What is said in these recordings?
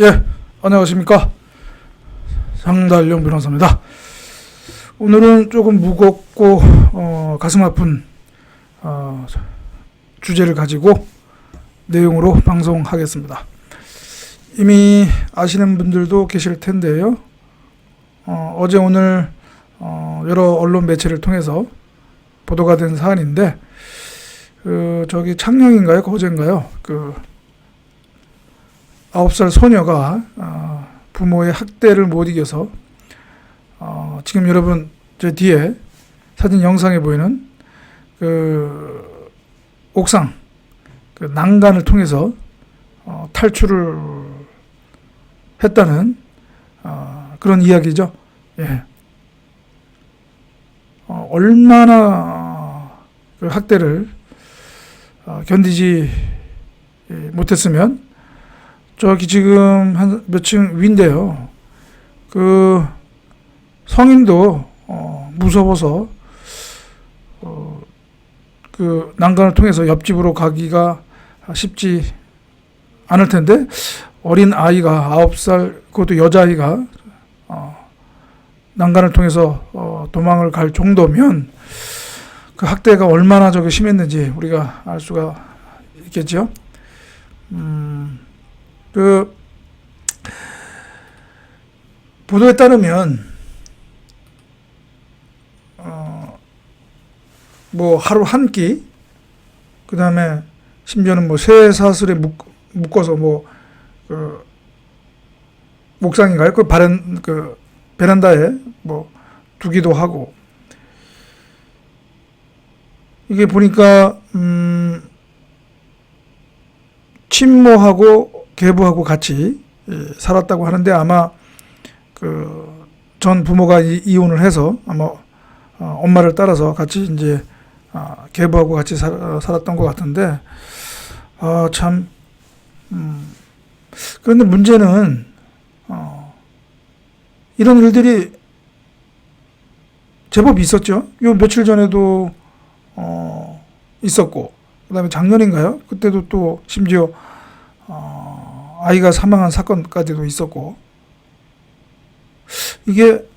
예, 안녕하십니까. 상달령 변호사입니다. 오늘은 조금 무겁고 가슴 아픈 주제를 가지고 내용으로 방송하겠습니다. 이미 아시는 분들도 계실 텐데요. 어제 오늘 여러 언론 매체를 통해서 보도가 된 사안인데, 저기 창녕인가요? 거제인가요? 9살 소녀가 부모의 학대를 못 이겨서 지금 여러분 제 뒤에 사진 영상에 보이는 옥상 난간을 통해서 탈출을 했다는 그런 이야기죠. 예. 얼마나 그 학대를 견디지 못했으면, 저기 지금 한 몇 층 위인데요. 그 성인도 무서워서 그 난간을 통해서 옆집으로 가기가 쉽지 않을 텐데, 어린 아이가 9살, 그것도 여자아이가 난간을 통해서 도망을 갈 정도면 그 학대가 얼마나 저게 심했는지 우리가 알 수가 있겠죠. 그 보도에 따르면 뭐 하루 한 끼, 그 다음에 심지어는 뭐 쇠사슬에 묶어서 목상인가요? 그 베란다에 뭐 두기도 하고, 이게 보니까 친모하고 계부하고 같이 살았다고 하는데, 아마 그 전 부모가 이혼을 해서 아마 엄마를 따라서 같이 이제 계부하고 같이 살았던 것 같은데, 참. 그런데 문제는 이런 일들이 제법 있었죠. 요 며칠 전에도 있었고, 그다음에 작년인가요? 그때도 또 심지어 아이가 사망한 사건까지도 있었고, 이게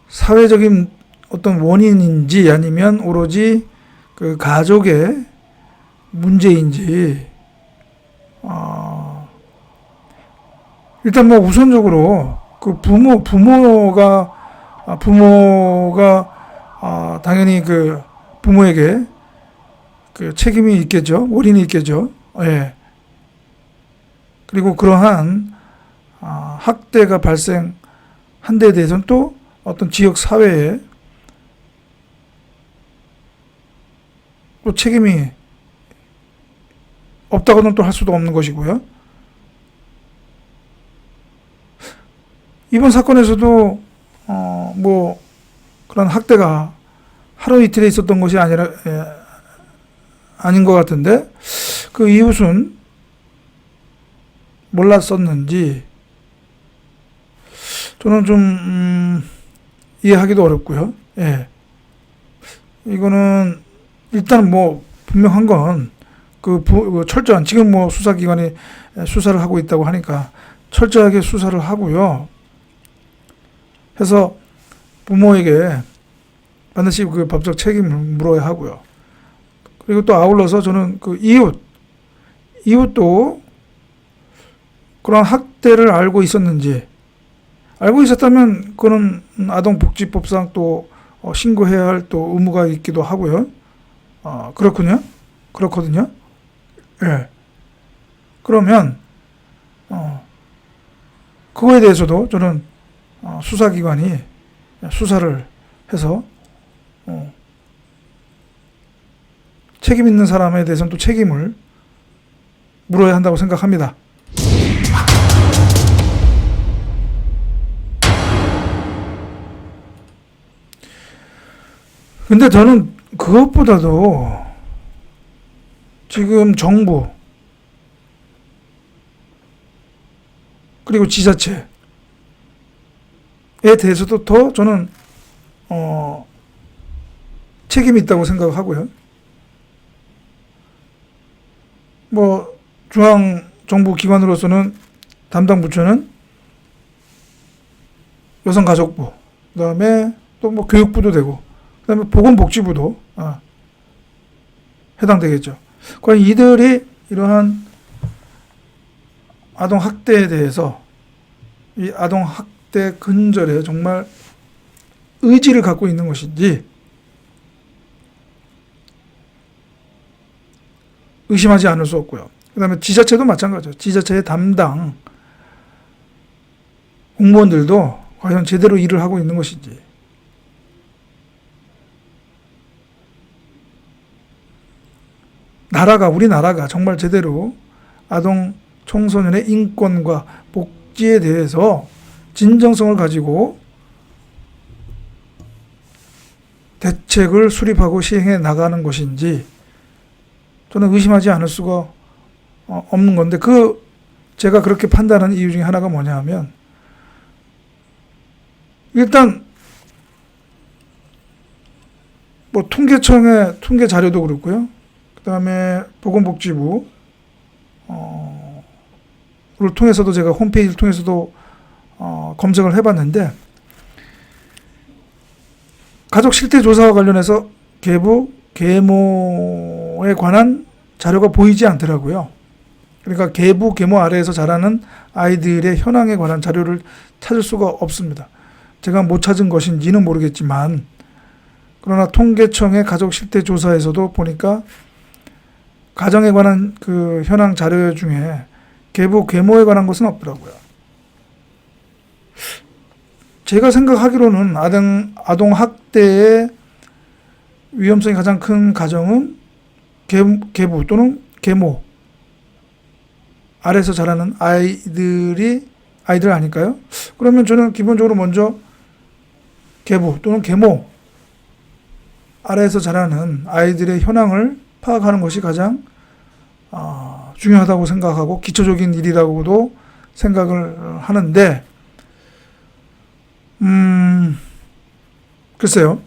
사회적인 어떤 원인인지 아니면 오로지 그 가족의 문제인지, 일단 뭐 우선적으로 그 부모가 당연히 그 부모에게 그 책임이 있겠죠. 원인이 있겠죠. 예. 그리고 그러한 학대가 발생한 데에 대해서는 또 어떤 지역 사회에 또 책임이 없다고는 또 할 수도 없는 것이고요. 이번 사건에서도 뭐 그런 학대가 하루 이틀에 있었던 것이 아닌 것 같은데, 그 이웃은 몰랐었는지 저는 좀 이해하기도 어렵고요. 예. 이거는 일단 뭐 분명한 건 그 철저한, 지금 뭐 수사기관이 수사를 하고 있다고 하니까 철저하게 수사를 하고요. 해서 부모에게 반드시 그 법적 책임을 물어야 하고요. 그리고 또 아울러서 저는 그 이웃도 그런 학대를 알고 있었는지, 알고 있었다면 그거는 아동복지법상 또 신고해야 할 또 의무가 있기도 하고요. 그렇거든요. 예. 그러면 그거에 대해서도 저는 수사기관이 수사를 해서 책임 있는 사람에 대해서는 또 책임을 물어야 한다고 생각합니다. 근데 저는 그것보다도 지금 정부 그리고 지자체에 대해서도 더 저는 책임이 있다고 생각하고요. 뭐 중앙 정부 기관으로서는 담당 부처는 여성가족부, 그다음에 또 뭐 교육부도 되고, 그다음에 보건복지부도 해당되겠죠. 과연 이들이 이러한 아동 학대에 대해서 이 아동 학대 근절에 정말 의지를 갖고 있는 것인지 의심하지 않을 수 없고요. 그 다음에 지자체도 마찬가지죠. 지자체의 담당 공무원들도 과연 제대로 일을 하고 있는 것인지. 우리나라가 정말 제대로 아동 청소년의 인권과 복지에 대해서 진정성을 가지고 대책을 수립하고 시행해 나가는 것인지 저는 의심하지 않을 수가 없는 건데, 제가 그렇게 판단하는 이유 중에 하나가 뭐냐 하면, 일단 뭐 통계청의 통계 자료도 그렇고요. 그다음에 보건복지부 를 통해서도 제가 홈페이지를 통해서도 검색을 해봤는데, 가족 실태 조사와 관련해서 계모에 관한 자료가 보이지 않더라고요. 그러니까 계모 아래에서 자라는 아이들의 현황에 관한 자료를 찾을 수가 없습니다. 제가 못 찾은 것인지는 모르겠지만, 그러나 통계청의 가족 실태 조사에서도 보니까 가정에 관한 그 현황 자료 중에 계모에 관한 것은 없더라고요. 제가 생각하기로는 아동 학대의 위험성이 가장 큰 가정은 계부 또는 계모 아래에서 자라는 아이들 아닐까요? 그러면 저는 기본적으로 먼저 계부 또는 계모 아래에서 자라는 아이들의 현황을 파악하는 것이 가장 중요하다고 생각하고 기초적인 일이라고도 생각을 하는데, 글쎄요.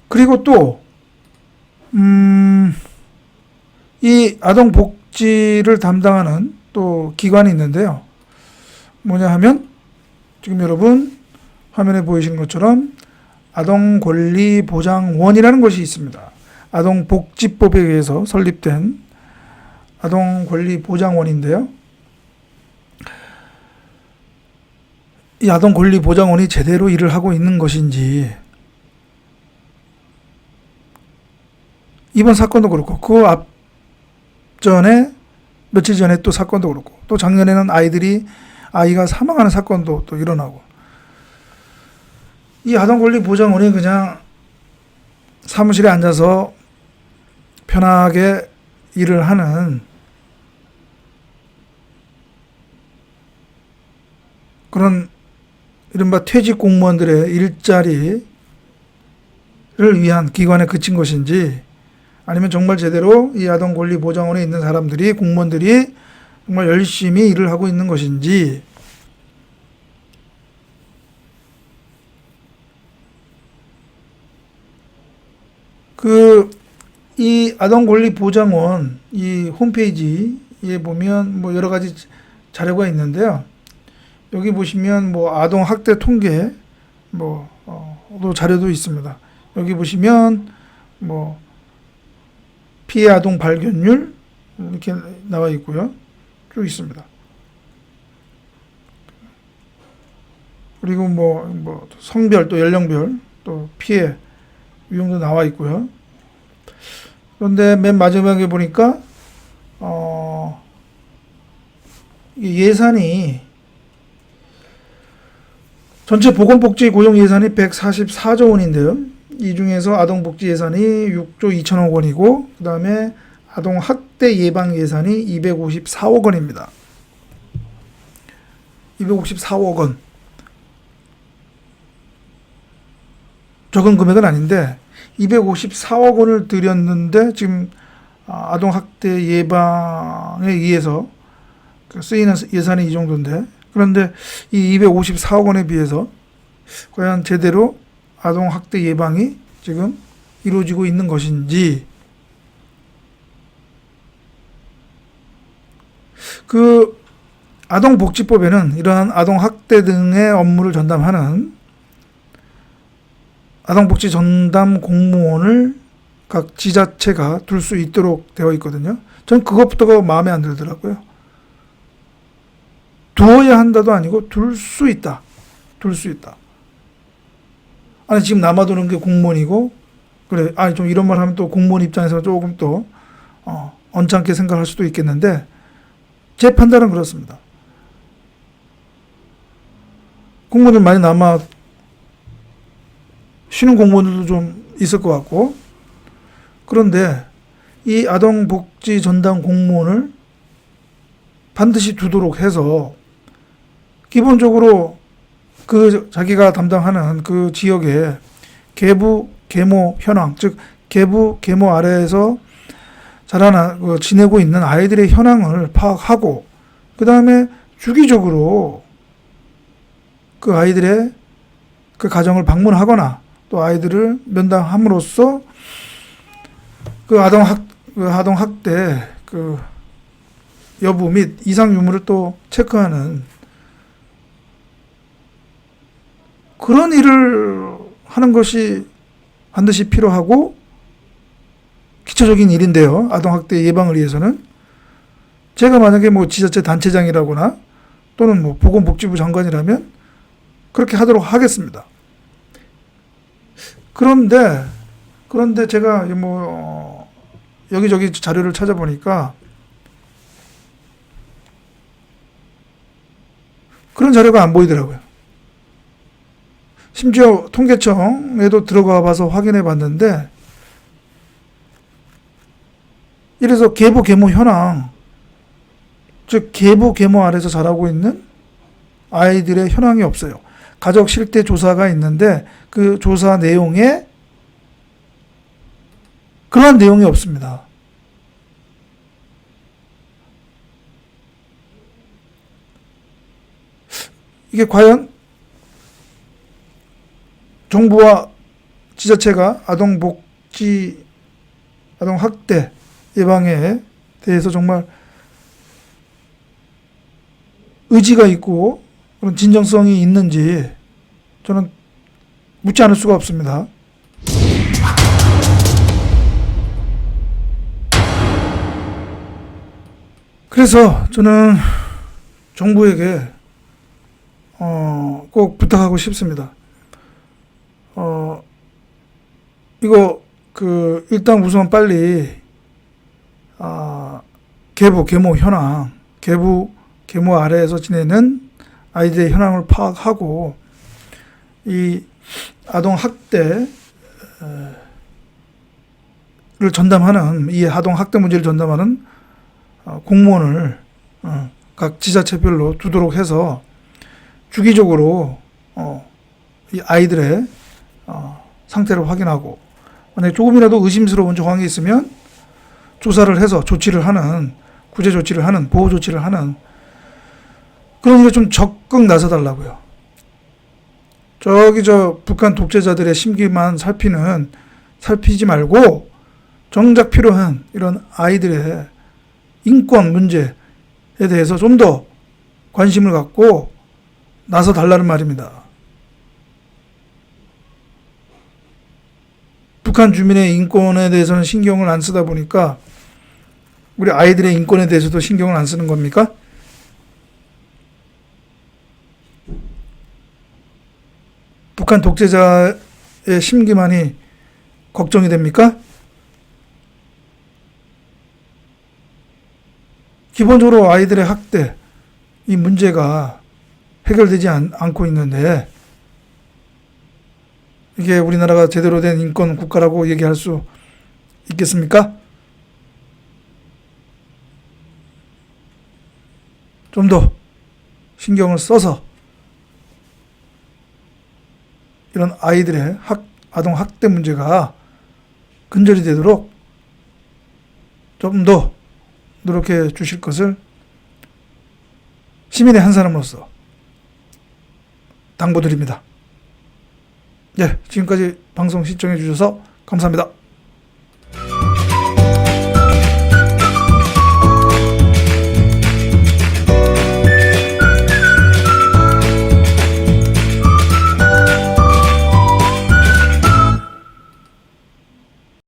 그리고 또 이 아동 복지를 담당하는 또 기관이 있는데요. 뭐냐 하면 지금 여러분 화면에 보이시는 것처럼 아동권리보장원이라는 것이 있습니다. 아동복지법에 의해서 설립된 아동권리보장원인데요. 이 아동권리보장원이 제대로 일을 하고 있는 것인지, 이번 사건도 그렇고 그 앞전에 며칠 전에 또 사건도 그렇고, 또 작년에는 아이가 사망하는 사건도 또 일어나고, 이 아동권리보장원이 그냥 사무실에 앉아서 편하게 일을 하는 그런 이른바 퇴직 공무원들의 일자리를 위한 기관에 그친 것인지, 아니면 정말 제대로 이 아동권리보장원에 있는 사람들이, 공무원들이 정말 열심히 일을 하고 있는 것인지, 이 아동권리보장원 이 홈페이지에 보면 뭐 여러 가지 자료가 있는데요. 여기 보시면 뭐 아동 학대 통계 또 자료도 있습니다. 여기 보시면 뭐 피해 아동 발견율 이렇게 나와 있고요. 쭉 있습니다. 그리고 뭐 성별 또 연령별 또 피해 위험도 나와 있고요. 그런데 맨 마지막에 보니까 예산이 전체 보건복지 고용 예산이 144조 원인데요. 이 중에서 아동복지 예산이 6조 2천억 원이고, 그 다음에 아동학대 예방 예산이 254억 원입니다. 254억 원. 적은 금액은 아닌데 254억 원을 들였는데 지금 아동학대 예방에 의해서 쓰이는 예산이 이 정도인데, 그런데 이 254억 원에 비해서 과연 제대로 아동학대 예방이 지금 이루어지고 있는 것인지, 그 아동복지법에는 이러한 아동학대 등의 업무를 전담하는 아동복지 전담 공무원을 각 지자체가 둘 수 있도록 되어 있거든요. 전 그것부터가 마음에 안 들더라고요. 두어야 한다도 아니고 둘 수 있다. 둘 수 있다. 아니 지금 남아도는 게 공무원이고 그래. 아니 좀 이런 말 하면 또 공무원 입장에서 조금 또 언짢게 생각할 수도 있겠는데 제 판단은 그렇습니다. 공무원들 많이 남아 쉬는 공무원들도 좀 있을 것 같고 그런데 이 아동복지 전담 공무원을 반드시 두도록 해서 기본적으로 그 자기가 담당하는 그 지역의 계부 계모 현황, 즉 계부 계모 아래에서 지내고 있는 아이들의 현황을 파악하고 그 다음에 주기적으로 그 아이들의 그 가정을 방문하거나 또 아이들을 면담함으로써 그 아동학대 그 여부 및 이상 유무를 또 체크하는 그런 일을 하는 것이 반드시 필요하고 기초적인 일인데요. 아동학대 예방을 위해서는 제가 만약에 뭐 지자체 단체장이라거나 또는 뭐 보건복지부 장관이라면 그렇게 하도록 하겠습니다. 그런데 제가 뭐 여기저기 자료를 찾아보니까 그런 자료가 안 보이더라고요. 심지어 통계청에도 들어가 봐서 확인해 봤는데 이래서 계부 계모 현황, 즉 계부 계모 아래서 자라고 있는 아이들의 현황이 없어요. 가족 실태 조사가 있는데 그 조사 내용에 그러한 내용이 없습니다. 이게 과연 정부와 지자체가 아동학대 예방에 대해서 정말 의지가 있고 그런 진정성이 있는지 저는 묻지 않을 수가 없습니다. 그래서 저는 정부에게 꼭 부탁하고 싶습니다. 이거 일단 우선 빨리 계모 현황, 계모 아래에서 지내는 아이들의 현황을 파악하고 이 아동학대를 전담하는 이 아동학대 문제를 전담하는 공무원을 각 지자체별로 두도록 해서 주기적으로 이 아이들의 상태를 확인하고 만약에 조금이라도 의심스러운 정황이 있으면 조사를 해서 조치를 하는 구제 조치를 하는 보호 조치를 하는 그런 일에 좀 적극 나서달라고요. 북한 독재자들의 심기만 살피지 말고 정작 필요한 이런 아이들의 인권 문제에 대해서 좀 더 관심을 갖고 나서 달라는 말입니다. 북한 주민의 인권에 대해서는 신경을 안 쓰다 보니까 우리 아이들의 인권에 대해서도 신경을 안 쓰는 겁니까? 북한 독재자의 심기만이 걱정이 됩니까? 기본적으로 아이들의 학대, 이 문제가 해결되지 않고 있는데 이게 우리나라가 제대로 된 인권 국가라고 얘기할 수 있겠습니까? 좀 더 신경을 써서 이런 아이들의 아동 학대 문제가 근절이 되도록 좀 더 노력해 주실 것을 시민의 한 사람으로서 당부드립니다. 네, 지금까지 방송 시청해 주셔서 감사합니다.